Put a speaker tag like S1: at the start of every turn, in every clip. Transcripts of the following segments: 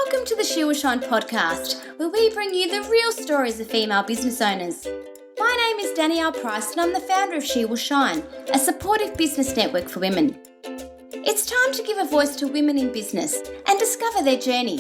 S1: Welcome to the She Will Shine podcast, where we bring you the real stories of female business owners. My name is Danielle Price and I'm the founder of She Will Shine, a supportive business network for women. It's time to give a voice to women in business and discover their journey.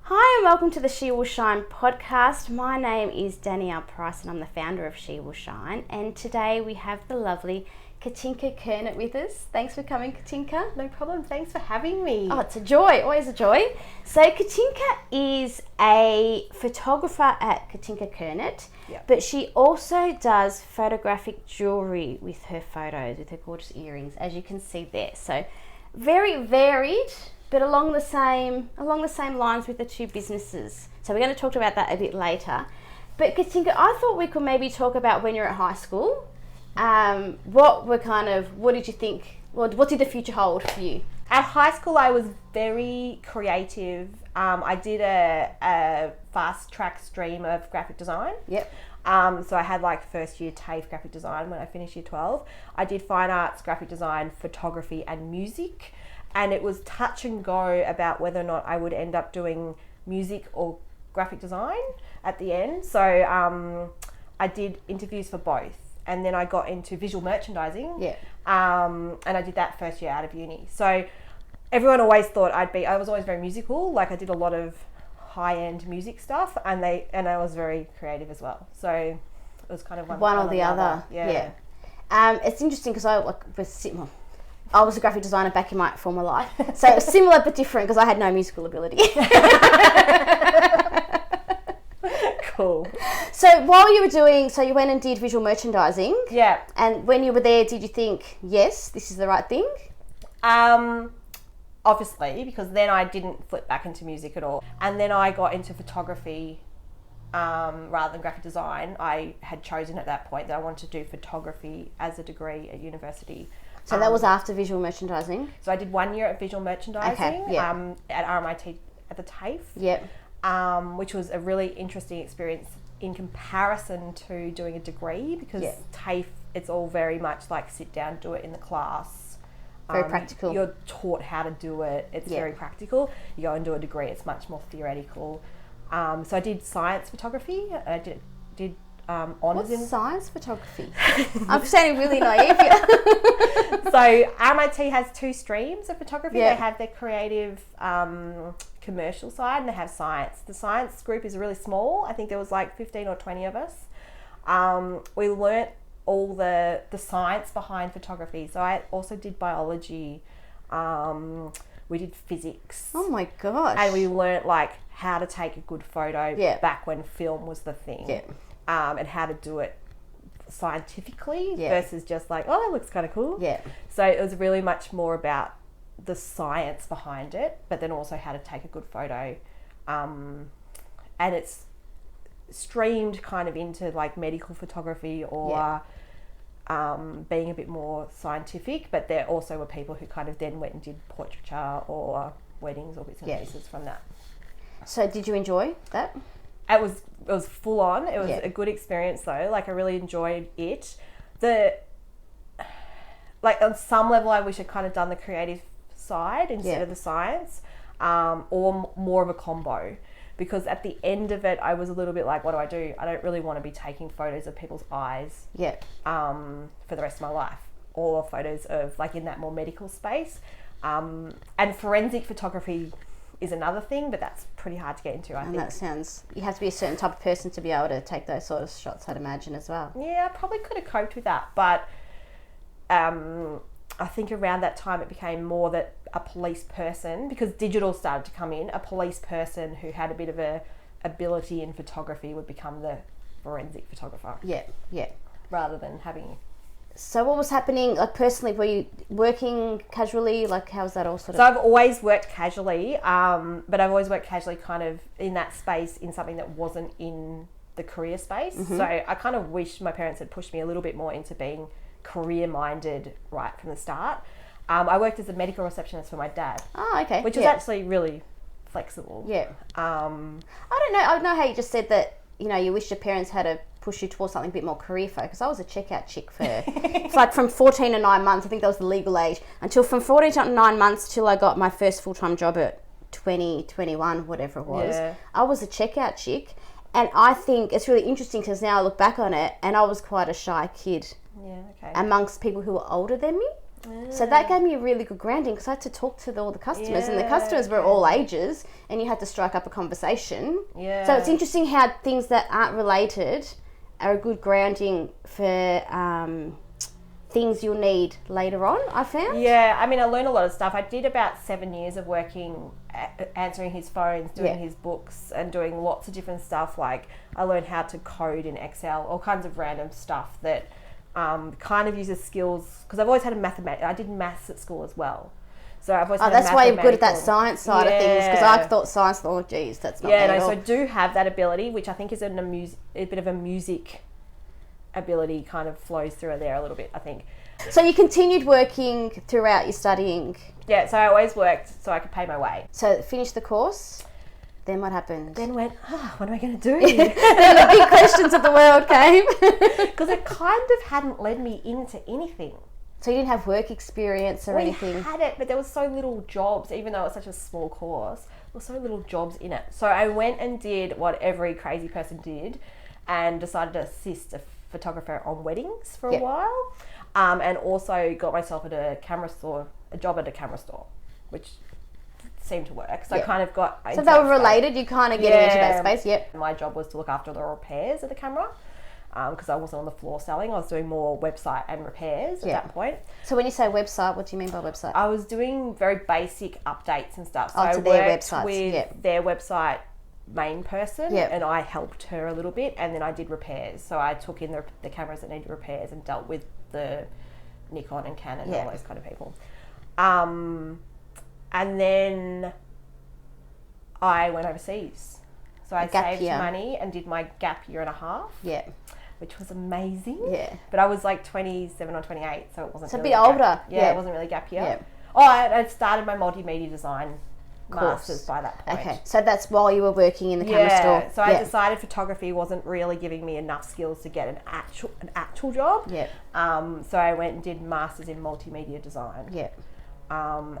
S2: Hi and welcome to the She Will Shine podcast. My name is Danielle Price and I'm the founder of She Will Shine, and today we have the lovely Katinka Kernutt with us. Thanks for coming, Katinka.
S3: No problem. Thanks for having me.
S2: Oh, it's a joy. Always a joy. So Katinka is a photographer at Katinka Kernutt, but she also does photographic jewellery with her photos, with her gorgeous earrings, as you can see there. So very varied, but along the same lines with the two businesses. So we're going to talk about that a bit later. But Katinka, I thought we could maybe talk about when you're at high school. What did you think? What did the future hold for you?
S3: At high school, I was very creative. I did a fast track stream of graphic design.
S2: Yep.
S3: So I had like first year TAFE graphic design when I finished year 12. I did fine arts, graphic design, photography and music. And it was touch and go about whether or not I would end up doing music or graphic design at the end. So I did interviews for both. And then I got into visual merchandising.
S2: Yeah.
S3: And I did that first year out of uni. So everyone always thought I was always very musical. Like I did a lot of high-end music stuff and I was very creative as well. So it was kind of one
S2: or the other.
S3: Yeah.
S2: It's interesting because I was a graphic designer back in my former life. So it was similar but different because I had no musical ability.
S3: Cool.
S2: So while you were you went and did visual merchandising.
S3: Yeah.
S2: And when you were there, did you think, yes, this is the right thing?
S3: Obviously, because then I didn't flip back into music at all. And then I got into photography rather than graphic design. I had chosen at that point that I wanted to do photography as a degree at university.
S2: So that was after visual merchandising?
S3: So I did 1 year at visual merchandising at RMIT at the TAFE.
S2: Yep.
S3: Which was a really interesting experience in comparison to doing a degree, because TAFE, it's all very much like sit down, do it in the class.
S2: Very practical.
S3: You're taught how to do it. It's very practical. You go and do a degree, it's much more theoretical. So I did science photography. I did honours in
S2: science photography. I'm sounding really naive here.
S3: So RMIT has two streams of photography.
S2: Yeah.
S3: They have their creative commercial side and they have science. The science group is really small. I think there was like 15 or 20 of us. We learnt all the science behind photography. So I also did biology. We did physics.
S2: Oh my gosh.
S3: And we learnt like how to take a good photo back when film was the thing.
S2: Yeah.
S3: And how to do it scientifically versus just like, oh, that looks kind of cool.
S2: Yeah.
S3: So it was really much more about the science behind it, but then also how to take a good photo. And it's streamed kind of into like medical photography or being a bit more scientific, but there also were people who kind of then went and did portraiture or weddings or bits and pieces from that.
S2: So did you enjoy that?
S3: It was full on. It was a good experience though. Like I really enjoyed it. Like on some level I wish I'd kind of done the creative side instead of the science, or more of a combo, because at the end of it I was a little bit like, what do? I don't really want to be taking photos of people's eyes for the rest of my life, or photos of like in that more medical space, and forensic photography is another thing, but that's pretty hard to get into, I think.
S2: That sounds, you have to be a certain type of person to be able to take those sort of shots, I'd imagine, as well.
S3: Yeah, I probably could have coped with that, but I think around that time it became more that a police person, because digital started to come in, a police person who had a bit of a ability in photography would become the forensic photographer.
S2: Yeah.
S3: Rather than having...
S2: So what was happening, like personally, were you working casually? Like how was that all sort of...
S3: So I've always worked casually, but I've always worked casually kind of in that space, in something that wasn't in the career space. Mm-hmm. So I kind of wish my parents had pushed me a little bit more into being career-minded right from the start. I worked as a medical receptionist for my dad.
S2: Oh, okay.
S3: Which was actually really flexible.
S2: Yeah. I don't know. I know how you just said that, you know, you wish your parents had push you towards something a bit more career focused. I was a checkout chick for it's like from 14 to 9 months. I think that was the legal age, until from 14 to 9 months till I got my first full-time job at 2021, whatever it was.
S3: Yeah.
S2: I was a checkout chick. And I think it's really interesting because now I look back on it and I was quite a shy kid amongst people who were older than me. So that gave me a really good grounding because I had to talk to all the customers and the customers were all ages and you had to strike up a conversation.
S3: Yeah.
S2: So it's interesting how things that aren't related are a good grounding for things you'll need later on, I found.
S3: Yeah, I mean, I learned a lot of stuff. I did about 7 years of working, answering his phones, doing his books, and doing lots of different stuff. Like, I learned how to code in Excel, all kinds of random stuff that kind of uses skills, because I've always had I did maths at school as well. So I've always had
S2: that's why you're good at that science side of things, because I thought science, oh geez, that's not me at all.
S3: So I do have that ability, which I think is a bit of a music ability, kind of flows through there a little bit, I think.
S2: So you continued working throughout your studying?
S3: Yeah, so I always worked so I could pay my way.
S2: So finished the course, then what happened?
S3: Then went, what am I going to do?
S2: Then the big questions of the world came.
S3: Because it kind of hadn't led me into anything.
S2: So you didn't have work experience or anything?
S3: We had it, but there was so little jobs, even though it was such a small course, there were so little jobs in it. So I went and did what every crazy person did and decided to assist a photographer on weddings for a while, and also got myself at a job at a camera store, which seemed to work. So I kind of got
S2: so they were related, you kind of getting into that space.
S3: My job was to look after the repairs of the camera, because I wasn't on the floor selling. I was doing more website and repairs at that point.
S2: So when you say website, what do you mean by website?
S3: I was doing very basic updates and stuff. So I
S2: to
S3: worked
S2: their websites.
S3: with their website main person, and I helped her a little bit, and then I did repairs. So I took in the cameras that needed repairs and dealt with the Nikon and Canon and all those kind of people. And then I went overseas. So I saved money and did my gap year and a half. Yeah. Which was amazing. Yeah. But I was like 27 or 28, so it wasn't really
S2: a bit older.
S3: It wasn't really gap year. Yeah. Oh, I started my multimedia design masters by that point.
S2: Okay, so that's while you were working in the camera store.
S3: So I decided photography wasn't really giving me enough skills to get an actual job. Yeah. So I went and did masters in multimedia design. Yeah. And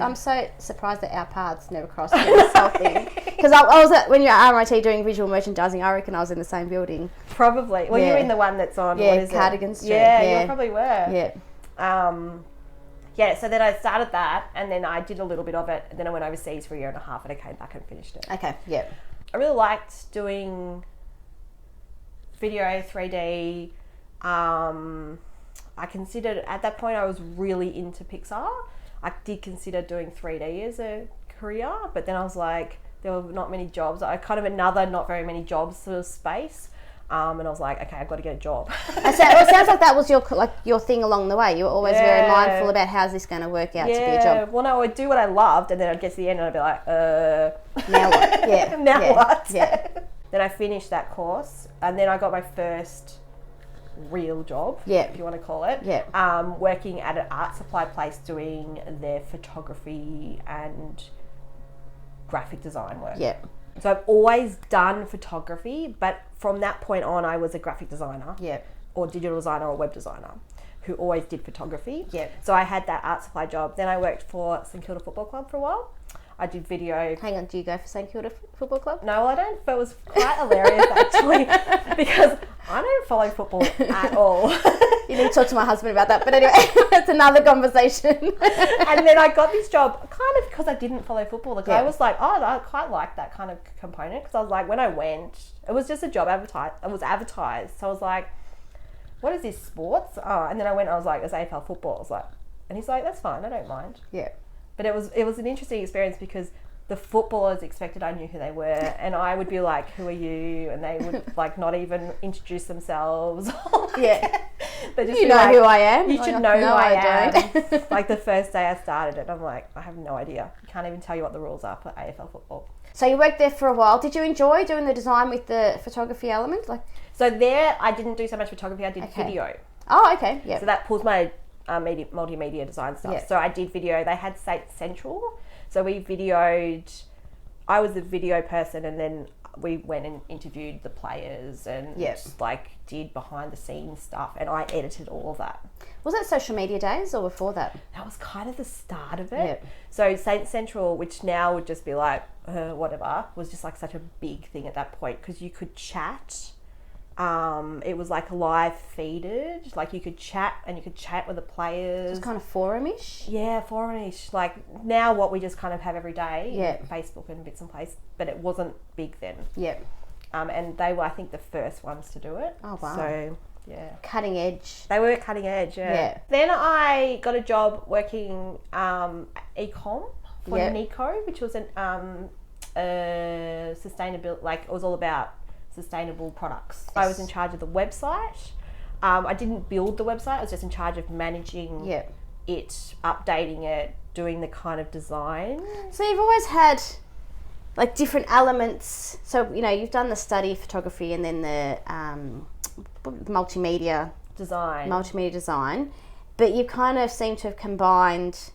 S2: I'm so surprised that our paths never crossed in this whole thing. Because I was when you were at RMIT doing visual merchandising, I reckon I was in the same building.
S3: Probably. Well, you're in the one that's on.
S2: Yeah, what is Cardigan Street.
S3: Yeah, you probably were. Yeah. So then I started that, and then I did a little bit of it, and then I went overseas for a year and a half, and I came back and finished it.
S2: Okay. Yeah.
S3: I really liked doing video, 3D. I considered at that point I was really into Pixar. I did consider doing 3D as a career, but then I was like, there were not many jobs. I kind of another not very many jobs sort of space, and I was like, okay, I've got to get a job.
S2: So it sounds like that was your thing along the way. You were always very mindful about how's this going to work out to be a job.
S3: Well, no, I'd do what I loved, and then I'd get to the end and I'd be like,
S2: now what? Yeah.
S3: Now what? Yeah. Then I finished that course, and then I got my first real job, if you want to call it, working at an art supply place doing their photography and graphic design work. Yeah. So I've always done photography, but from that point on I was a graphic designer or digital designer or web designer who always did photography. Yeah. So I had that art supply job. Then I worked for St Kilda Football Club for a while. I did video.
S2: Hang on, do you go for St Kilda Football Club?
S3: No, I don't, but it was quite hilarious actually because I don't follow football at all.
S2: You need to talk to my husband about that, but anyway, that's another conversation.
S3: And then I got this job kind of because I didn't follow football. The guy was like, oh, I quite like that kind of component, because I was like, when I went, it was just a job advertised. It was advertised, so I was like, what is this, sports? Oh, and then I went and I was like, it's AFL football. I was like, and he's like, that's fine, I don't mind. Yeah. But it was an interesting experience because the footballers expected I knew who they were, and I would be like, who are you? And they would like not even introduce themselves.
S2: Yeah.
S3: But just
S2: you know like, who I am.
S3: You should know who I am. Like the first day I started it, I'm like, I have no idea. You can't even tell you what the rules are for AFL football.
S2: So you worked there for a while. Did you enjoy doing the design with the photography element?
S3: So there I didn't do so much photography, I did video.
S2: Oh, okay. Yeah.
S3: So that pulls my multimedia design stuff. Yeah. So I did video. They had State Central, so we videoed I was the video person, and then we went and interviewed the players and like did behind the scenes stuff, and I edited all of that.
S2: Was that social media days or before that?
S3: That was kind of the start of it. So Saint Central, which now would just be like whatever, was just like such a big thing at that point because you could chat. It was like live feeded, like you could chat with the players.
S2: It's kind of forum-ish.
S3: Yeah, forum-ish. Like now what we just kind of have every day, Facebook and bits and places, but it wasn't big then.
S2: Yeah.
S3: And they were, I think, the first ones to do it.
S2: Oh, wow.
S3: So, yeah.
S2: Cutting edge.
S3: They were cutting edge, yeah. Then I got a job working e-com for Nico, which was an sustainability, like it was all about sustainable products. Yes. I was in charge of the website. I didn't build the website. I was just in charge of managing it, updating it, doing the kind of design.
S2: So you've always had like different elements. So, you know, you've done the study photography and then the multimedia design, but you kind of seem to have combined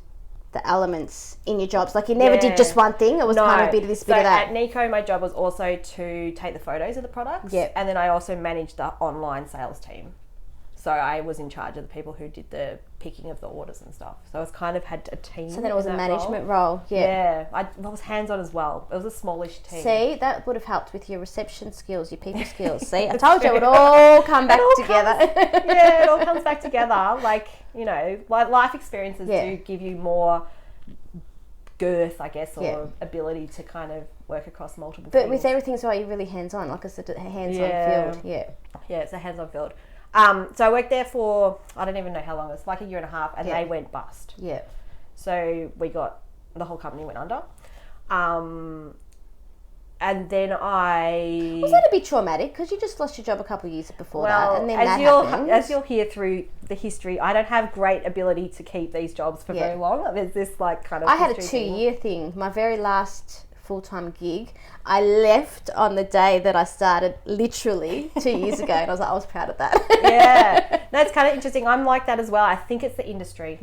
S2: the elements in your jobs. Like you never did just one thing. It was kind of a bit of this, bit of that.
S3: At Nico, my job was also to take the photos of the products. And then I also managed the online sales team. So I was in charge of the people who did the picking of the orders and stuff. So I was kind of had a team.
S2: So then it was a management role. Yeah.
S3: I was hands-on as well. It was a smallish team.
S2: See, that would have helped with your reception skills, your people skills. See, I told you it would all come back together.
S3: It all comes back together. Like, you know, like life experiences do give you more girth, I guess, or ability to kind of work across multiple things.
S2: But with everything, so you're really hands-on. Like I said, a hands-on field.
S3: Yeah, it's a hands-on field. So I worked there for, I don't even know how long, it was like a year and a half, and they went bust. So the whole company went under. And then
S2: Was that a bit traumatic? Because you just lost your job a couple of years before that, and then
S3: as you'll hear through the history, I don't have great ability to keep these jobs for very long. There's this like kind of
S2: I had a 2-year thing. My very last full-time gig, I left on the day that I started, literally 2 years ago, and I was proud of that.
S3: No, it's kind of interesting. I'm like that as well. I think it's the industry.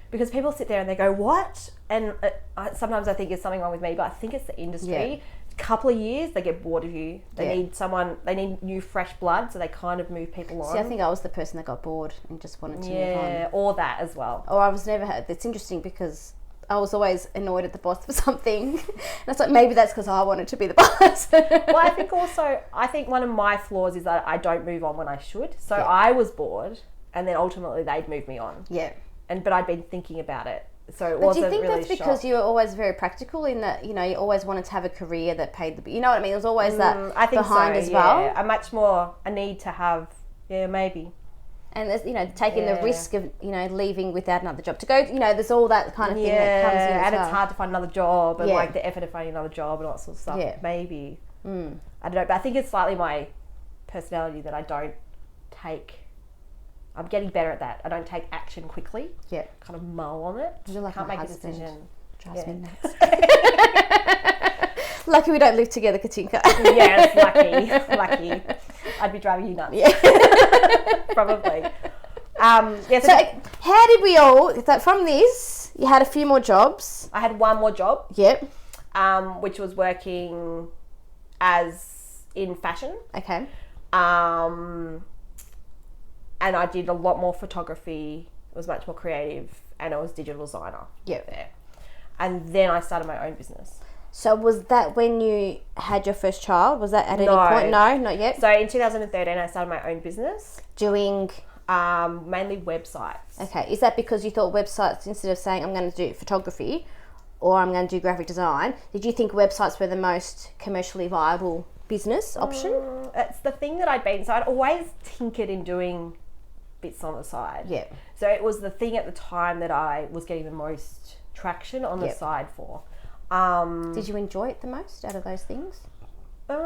S3: Because people sit there and they go, what? And sometimes I think there's something wrong with me, but I think it's the industry. Couple of years, they get bored of you. They need new fresh blood, so they kind of move people on.
S2: See, I think I was the person that got bored and just wanted to move on.
S3: Or that as well.
S2: Or I was never. It's interesting because I was always annoyed at the boss for something. And it's like, maybe that's because I wanted to be the boss.
S3: Well, I think one of my flaws is that I don't move on when I should. So I was bored, and then ultimately they'd move me on. But I'd been thinking about it. So it wasn't really.
S2: Do you think that's because you were always very practical in that, you know, you always wanted to have a career that paid the, you know what I mean? There was always that behind as well.
S3: I'm much more a need to have, maybe.
S2: And there's, you know, taking the risk of, you know, leaving without another job to go, you know, there's all that kind of thing that comes in as
S3: and it's hard to find another job and like the effort of finding another job and all that sort of stuff. Maybe. I don't know, but I think it's slightly my personality that I don't take. I'm getting better at that. I don't take action quickly. Kind of mull on it.
S2: You're like
S3: can't
S2: my
S3: make
S2: husband.
S3: a decision.
S2: Drives me nuts. Lucky we don't live together, Katinka.
S3: Yes, lucky. I'd be driving you nuts. Probably.
S2: So how did we all, from this, you had a few more jobs.
S3: I had one more job. Which was working as in fashion.
S2: Okay.
S3: And I did a lot more photography. It was much more creative, and I was digital designer. There. And then I started my own business.
S2: So was that when you had your first child? Was that at any point? No, not yet.
S3: So in 2013, I started my own business.
S2: Doing?
S3: Mainly websites.
S2: Okay. Is that because you thought websites, instead of saying I'm going to do photography or I'm going to do graphic design, did you think websites were the most commercially viable business option?
S3: It's the thing that so I'd always tinkered in doing bits on the side. So it was the thing at the time that I was getting the most traction on the side for.
S2: Did you enjoy it the most out of those things?
S3: It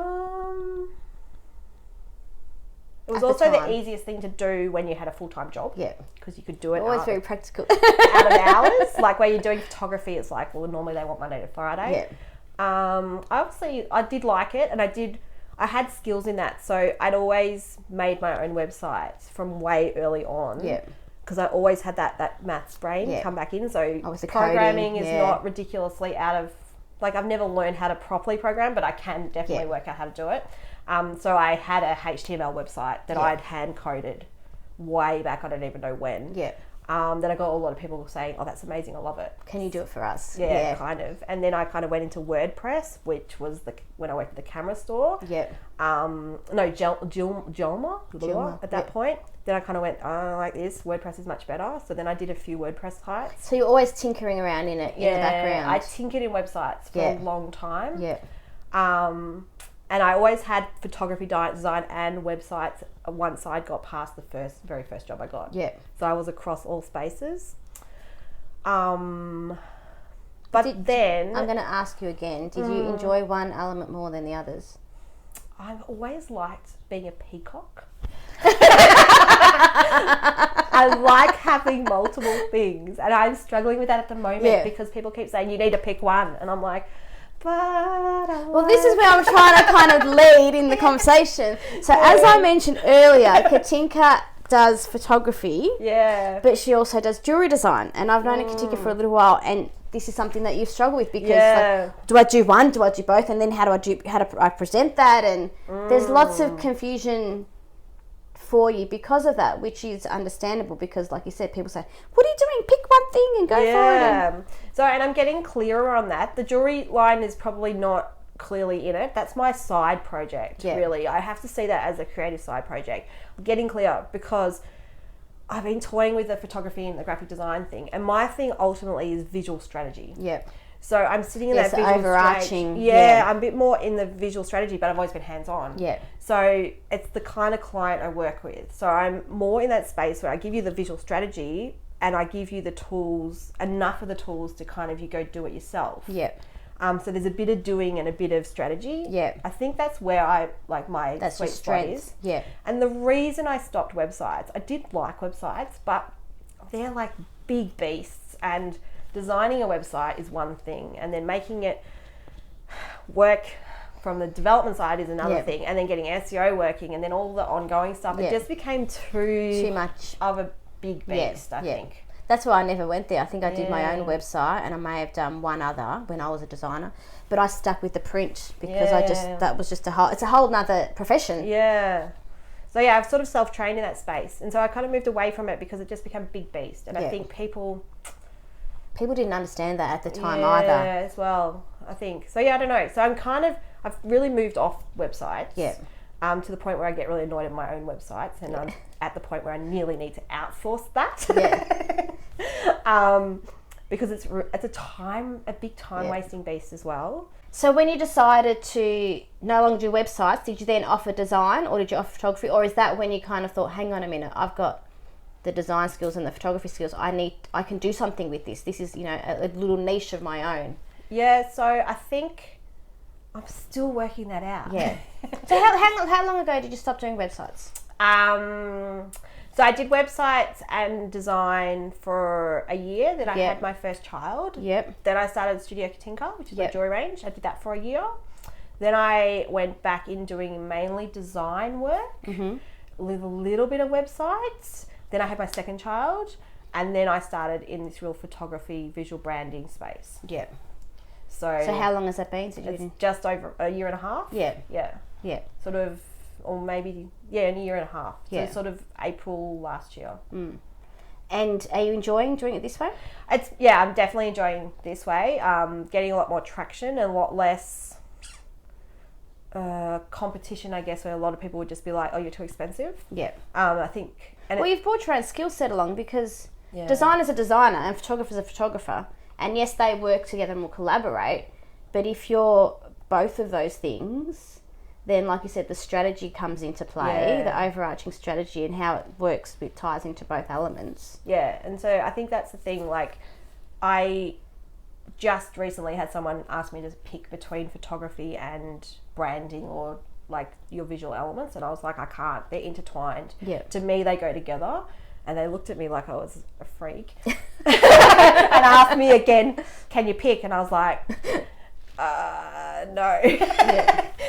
S3: was also the easiest thing to do when you had a full-time job. Because you could do it
S2: always very practical.
S3: out of hours. Like where you're doing photography, it's like, well, normally they want Monday to Friday. I did like it, and I had skills in that, so I'd always made my own websites from way early on. Because I always had that maths brain come back in. So programming is not ridiculously like I've never learned how to properly program, but I can definitely work out how to do it. So I had a HTML website that I'd hand coded way back. I don't even know when.
S2: Yeah.
S3: Then I got a lot of people saying, "Oh, that's amazing! I love it.
S2: Can you do it for us?"
S3: Yeah, kind of. And then I kind of went into WordPress, which was when I worked at the camera store.
S2: Yeah.
S3: No, Jewellery at that point. Then I kind of went, oh, I like this. WordPress is much better. So then I did a few WordPress sites.
S2: So you're always tinkering around in it in the background.
S3: I tinkered in websites for a long time.
S2: Yeah.
S3: And I always had photography, design, and websites once I got past the very first job I got.
S2: Yeah.
S3: So I was across all spaces. But then...
S2: I'm going to ask you again. Did you enjoy one element more than the others?
S3: I've always liked being a peacock. I like having multiple things. And I'm struggling with that at the moment because people keep saying you need to pick one. And I'm like...
S2: Well, this is where I'm trying to kind of lead in the conversation. So as I mentioned earlier, Katinka does photography, but she also does jewellery design. And I've known Katinka for a little while, and this is something that you've struggled with because like, do I do one? Do I do both? And then how do I present that? And there's lots of confusion for you because of that, which is understandable because, like you said, people say, "What are you doing? Pick one thing and go for it."
S3: So, and I'm getting clearer on that. The jewelry line is probably not clearly in it. That's my side project, really. I have to see that as a creative side project. I'm getting clear because I've been toying with the photography and the graphic design thing, and my thing ultimately is visual strategy. So I'm sitting in that visual
S2: overarching.
S3: I'm a bit more in the visual strategy, but I've always been hands-on. So it's the kind of client I work with. So I'm more in that space where I give you the visual strategy and I give you the tools, enough of the tools to kind of you go do it yourself. So there's a bit of doing and a bit of strategy. I think that's where I like my sweet spot is. And the reason I stopped websites, I did like websites, but they're like big beasts, and designing a website is one thing, and then making it work from the development side is another thing, and then getting SEO working, and then all the ongoing stuff. It just became too much of a big beast, I think.
S2: That's why I never went there. I think I did my own website, and I may have done one other when I was a designer, but I stuck with the print because that was just it's a whole nother profession.
S3: So I've sort of self-trained in that space, and so I kind of moved away from it because it just became a big beast, and I think people
S2: didn't understand that at the time either.
S3: As well, I think. So I don't know. So I've really moved off websites. To the point where I get really annoyed at my own websites, and I'm at the point where I nearly need to outsource that. Because it's a big time wasting beast as well.
S2: So when you decided to no longer do websites, did you then offer design, or did you offer photography, or is that when you kind of thought, hang on a minute, I've got the design skills and the photography skills, I can do something with this. This is, a little niche of my own.
S3: So I think I'm still working that out.
S2: So how long ago did you stop doing websites?
S3: So I did websites and design for a year. Then I had my first child. Then I started Studio Katinka, which is a jewellery range. I did that for a year. Then I went back in doing mainly design work with a little bit of websites. Then I had my second child, and then I started in this real photography, visual branding space. So
S2: how long has that been?
S3: It's just over a year and a half. Sort of, or maybe in a year and a half. So sort of April last year.
S2: And are you enjoying doing it this way?
S3: I'm definitely enjoying this way. Getting a lot more traction and a lot less competition, I guess, where a lot of people would just be like, "Oh, you're too expensive." I think.
S2: Well, you've brought your own skill set along because designer's a designer and photographer's a photographer. And yes, they work together and will collaborate. But if you're both of those things, then, like you said, the strategy comes into play, the overarching strategy and how it works, it ties into both elements.
S3: And so I think that's the thing. Like, I just recently had someone ask me to pick between photography and branding or like your visual elements, and I was like, I can't. They're intertwined. To me, they go together. And they looked at me like I was a freak and asked me again, "Can you pick?" And I was like, no.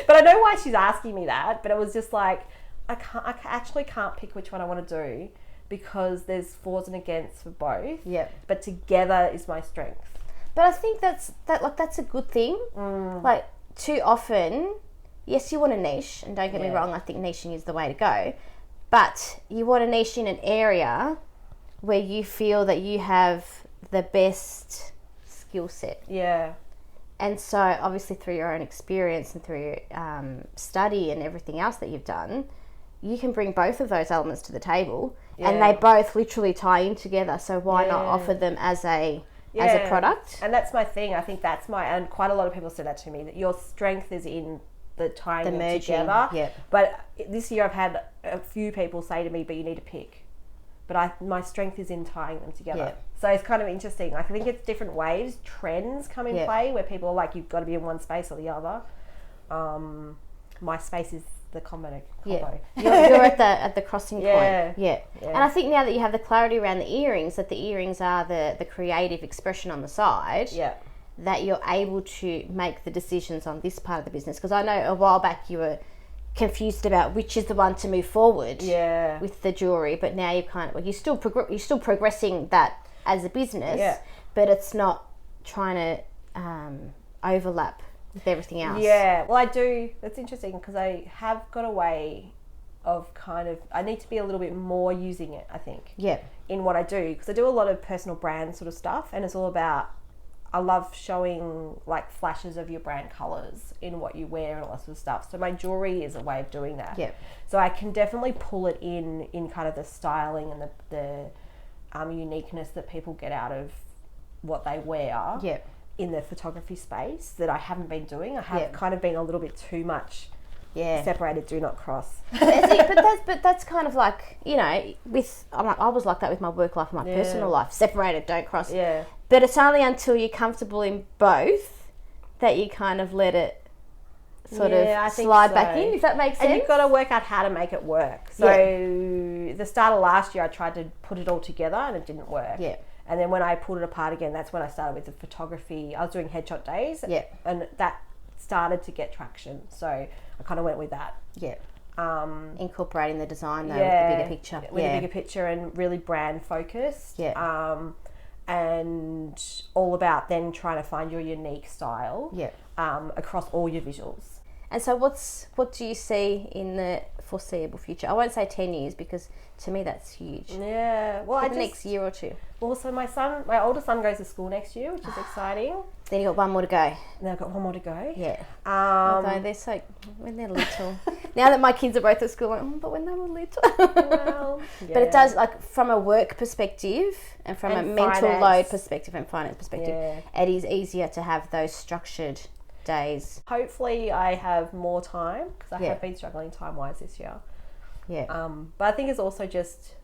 S3: But I know why she's asking me that. But it was just like, I actually can't pick which one I want to do because there's fors and against for both. But together is my strength.
S2: But I think that's a good thing. Like, too often, yes, you want a niche, and don't get me wrong, I think niching is the way to go. But you want a niche in an area where you feel that you have the best skill set.
S3: Yeah.
S2: And so, obviously, through your own experience and through study and everything else that you've done, you can bring both of those elements to the table, and they both literally tie in together. So why not offer them as a product?
S3: And that's my thing. I think and quite a lot of people say that to me, that your strength is in the tying them together.
S2: Yep.
S3: But this year I've had a few people say to me, but you need to pick. But my strength is in tying them together. Yep. So it's kind of interesting. Like, I think it's different waves, trends come in play where people are like, you've got to be in one space or the other. My space is the combo.
S2: Yeah. You're at the crossing point. Yeah. And I think now that you have the clarity around the earrings, that the earrings are the creative expression on the side.
S3: Yeah.
S2: That you're able to make the decisions on this part of the business. Because I know a while back you were confused about which is the one to move forward with the jewellery, but now you're still progressing that as a business, but it's not trying to overlap with everything else.
S3: Yeah, well, I do. That's interesting because I have got a way of I need to be a little bit more using it, I think, in what I do, because I do a lot of personal brand sort of stuff, and it's all about, I love showing like flashes of your brand colours in what you wear and all that sort of stuff. So my jewellery is a way of doing that. Yeah. So I can definitely pull it in kind of the styling and the uniqueness that people get out of what they wear in the photography space that I haven't been doing. I have kind of been a little bit too much separated, do not cross.
S2: but that's kind of like, you know, I was like that with my work life and my personal life. Separated, don't cross.
S3: Yeah.
S2: But it's only until you're comfortable in both that you kind of let it sort of slide back in, if that makes sense.
S3: And you've got to work out how to make it work. So the start of last year, I tried to put it all together and it didn't work. Yeah. And then when I pulled it apart again, that's when I started with the photography. I was doing headshot days. Yeah. And that started to get traction. So I kind of went with that. Yeah.
S2: Incorporating the design though with the bigger picture.
S3: With the bigger picture and really brand focused. Yeah. And all about then trying to find your unique style across all your visuals.
S2: And so what do you see in the foreseeable future? I won't say 10 years because to me that's huge.
S3: Yeah. Well,
S2: the next year or two.
S3: Well, so my older son goes to school next year, which is exciting.
S2: Then you got one more to go.
S3: Then I've got one more to go.
S2: Yeah. Although they're so, when they're little. Now that my kids are both at school, I'm like, but when they were little. Well, But it does, like, from a work perspective and from a mental load perspective and finance perspective, it is easier to have those structured days.
S3: Hopefully I have more time because I have been struggling time-wise this year. Yeah. But I think it's also just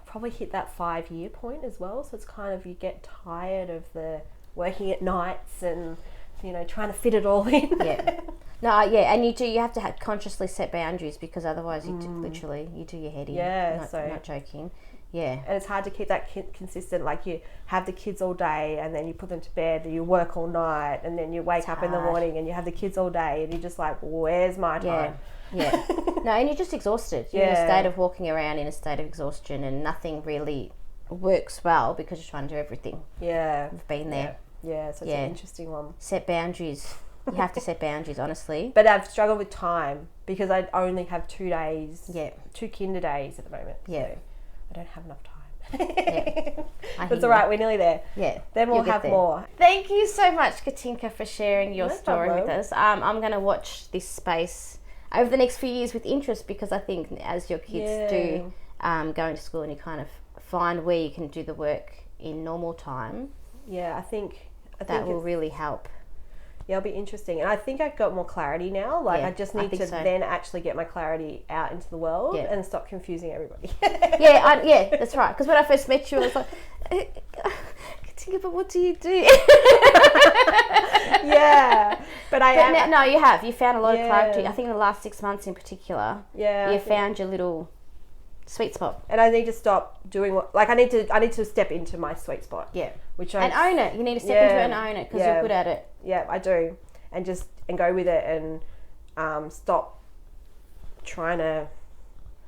S3: probably hit that 5-year point as well. So it's kind of, you get tired of the working at nights and, you know, trying to fit it all in.
S2: Yeah. No, yeah, and you have to consciously set boundaries because otherwise you do your head in.
S3: Yeah.
S2: Not joking. Yeah.
S3: And it's hard to keep that consistent. Like, you have the kids all day and then you put them to bed and you work all night and then you wake up in the morning and you have the kids all day and you're just like, where's my time?
S2: Yeah. No, and you're just exhausted. You're in a state of walking around in a state of exhaustion and nothing really works well because you're trying to do everything.
S3: Yeah.
S2: We've been there.
S3: Yeah, so it's an interesting one.
S2: Set boundaries. You have to set boundaries, honestly.
S3: But I've struggled with time because I only have 2 days, 2 kinder days at the moment. Yeah. So I don't have enough time. That's all right, we're nearly there. Yeah. Then we'll have more.
S2: Thank you so much, Katinka, for sharing your story with us. I'm going to watch this space over the next few years with interest because I think as your kids do go into school and you kind of find where you can do the work in normal time.
S3: Yeah, I think
S2: that will really help.
S3: Yeah, it'll be interesting. And I think I've got more clarity now. Like, I just need to then actually get my clarity out into the world and stop confusing everybody.
S2: That's right. Because when I first met you, I was like, Katinka, but what do you do? No, you have. You found a lot of clarity. I think in the last 6 months in particular, you found your little sweet spot.
S3: And I need to stop doing I need to step into my sweet spot. Yeah.
S2: And own it. You need to step into it and own it because you're good at it.
S3: Yeah, I do. And go with it and stop trying to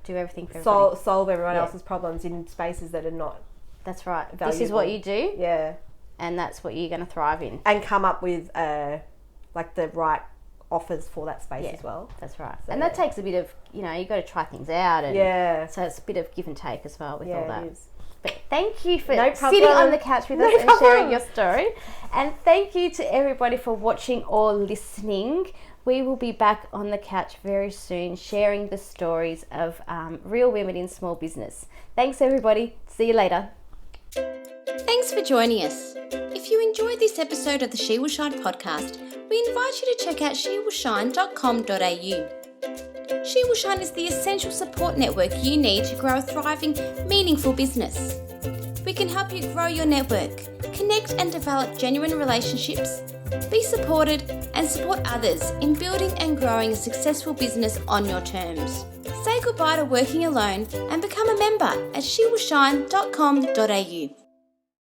S2: do everything for everybody.
S3: Solve everyone else's problems in spaces that are not.
S2: That's right.
S3: Valuable.
S2: This is what you do.
S3: Yeah.
S2: and that's what you're going to thrive in.
S3: And come up with like the right offers for that space as well.
S2: That's right. So, and that takes a bit of, you know, you've got to try things out. And so it's a bit of give and take as well with all that. It is. But thank you for sitting on the couch with us and sharing your story. And thank you to everybody for watching or listening. We will be back on the couch very soon, sharing the stories of real women in small business. Thanks, everybody. See you later.
S1: Thanks for joining us. If you enjoyed this episode of the She Will Shine podcast, we invite you to check out jewellery.com.au. She Will Shine is the essential support network you need to grow a thriving, meaningful business. We can help you grow your network, connect and develop genuine relationships, be supported and support others in building and growing a successful business on your terms. Say goodbye to working alone and become a member at jewellery.com.au.